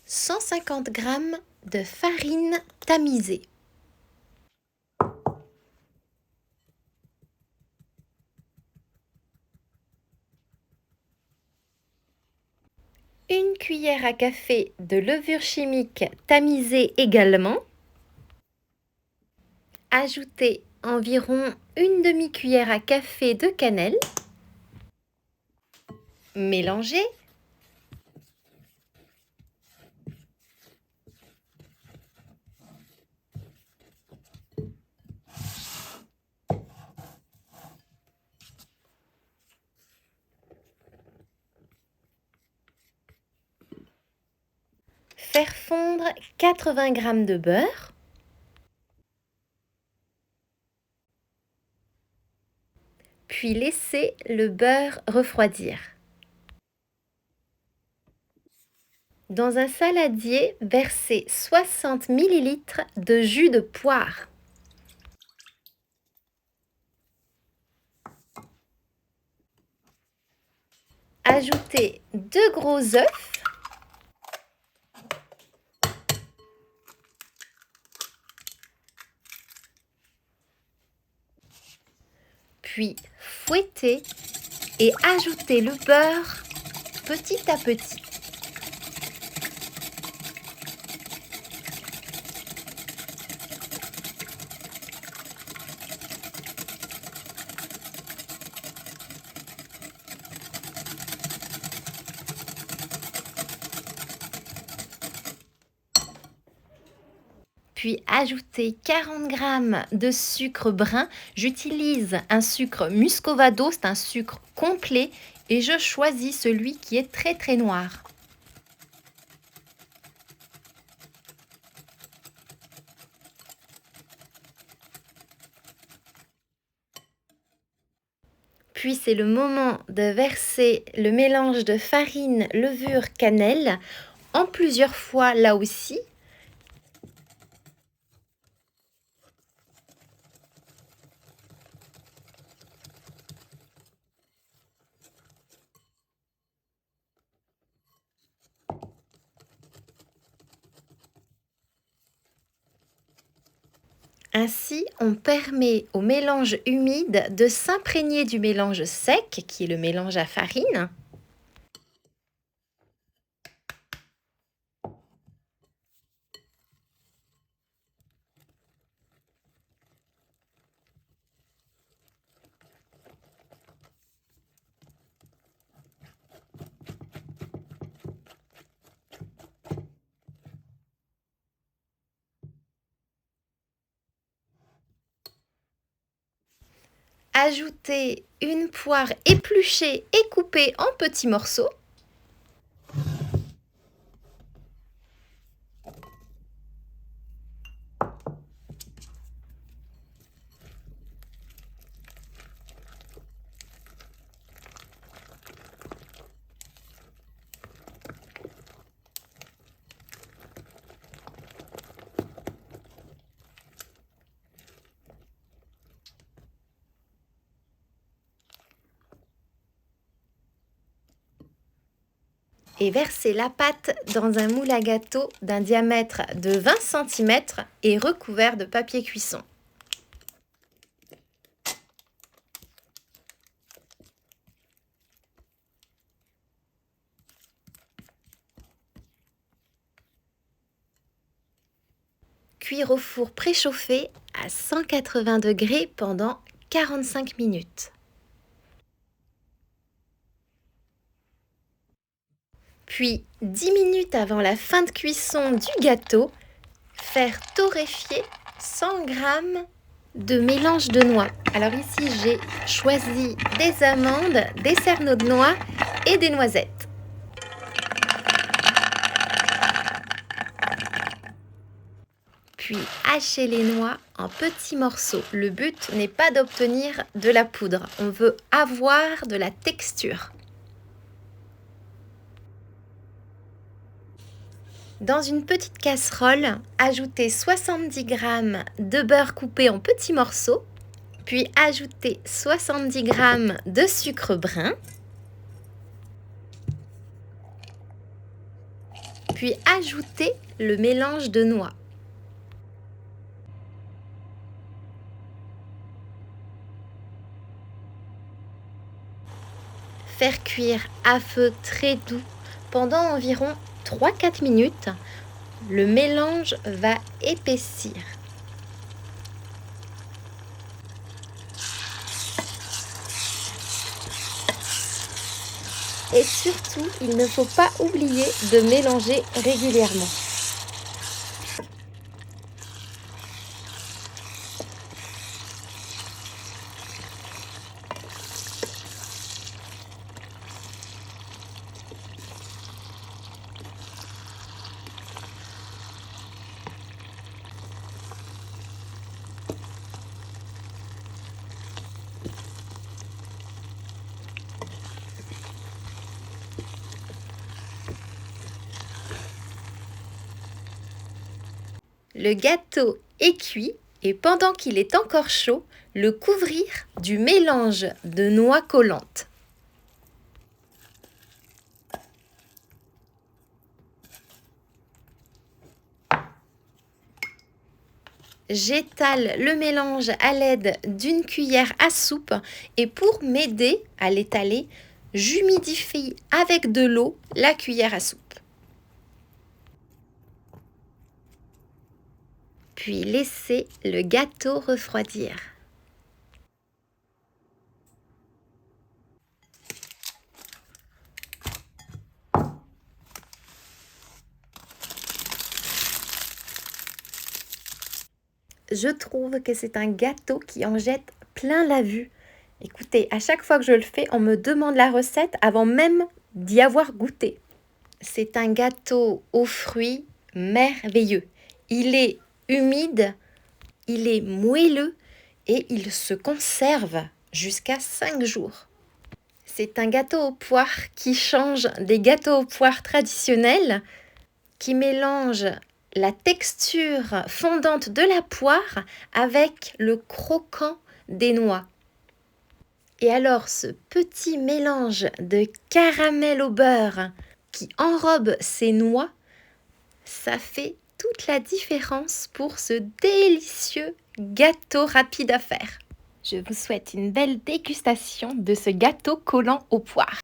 150 g de farine tamisée. Une cuillère à café de levure chimique tamisée également. Ajoutez environ une demi-cuillère à café de cannelle. Mélangez. Faire fondre 80 g de beurre. Puis laisser le beurre refroidir. Dans un saladier, versez 60 ml de jus de poire. Ajoutez 2 gros œufs. Puis fouettez et ajoutez le beurre petit à petit. Puis ajoutez 40 g de sucre brun. J'utilise un sucre muscovado, c'est un sucre complet et je choisis celui qui est très noir. Puis c'est le moment de verser le mélange de farine, levure, cannelle en plusieurs fois là aussi. Ainsi, on permet au mélange humide de s'imprégner du mélange sec, qui est le mélange à farine. Ajoutez une poire épluchée et coupée en petits morceaux. Et versez la pâte dans un moule à gâteau d'un diamètre de 20 cm et recouvert de papier cuisson. Cuire au four préchauffé à 180 degrés pendant 45 minutes. Puis 10 minutes avant la fin de cuisson du gâteau, faire torréfier 100 g de mélange de noix. Alors ici, j'ai choisi des amandes, des cerneaux de noix et des noisettes. Puis hachez les noix en petits morceaux. Le but n'est pas d'obtenir de la poudre, on veut avoir de la texture. Dans une petite casserole, ajoutez 70 g de beurre coupé en petits morceaux, puis ajoutez 70 g de sucre brun. puis ajoutez le mélange de noix. Faire cuire à feu très doux pendant environ 3-4 minutes. Le mélange va épaissir. Et surtout, il ne faut pas oublier de mélanger régulièrement. Le gâteau est cuit et pendant qu'il est encore chaud, le couvrir du mélange de noix collantes. J'étale le mélange à l'aide d'une cuillère à soupe et pour m'aider à l'étaler, j'humidifie avec de l'eau la cuillère à soupe. Puis laissez le gâteau refroidir. Je trouve que c'est un gâteau qui en jette plein la vue. Écoutez, à chaque fois que je le fais, on me demande la recette avant même d'y avoir goûté. C'est un gâteau aux fruits merveilleux. Il est humide, il est moelleux et il se conserve jusqu'à 5 jours. C'est un gâteau aux poires qui change des gâteaux aux poires traditionnels, qui mélange la texture fondante de la poire avec le croquant des noix. Et alors ce petit mélange de caramel au beurre qui enrobe ces noix, ça fait toute la différence pour ce délicieux gâteau rapide à faire. Je vous souhaite une belle dégustation de ce gâteau collant aux poires.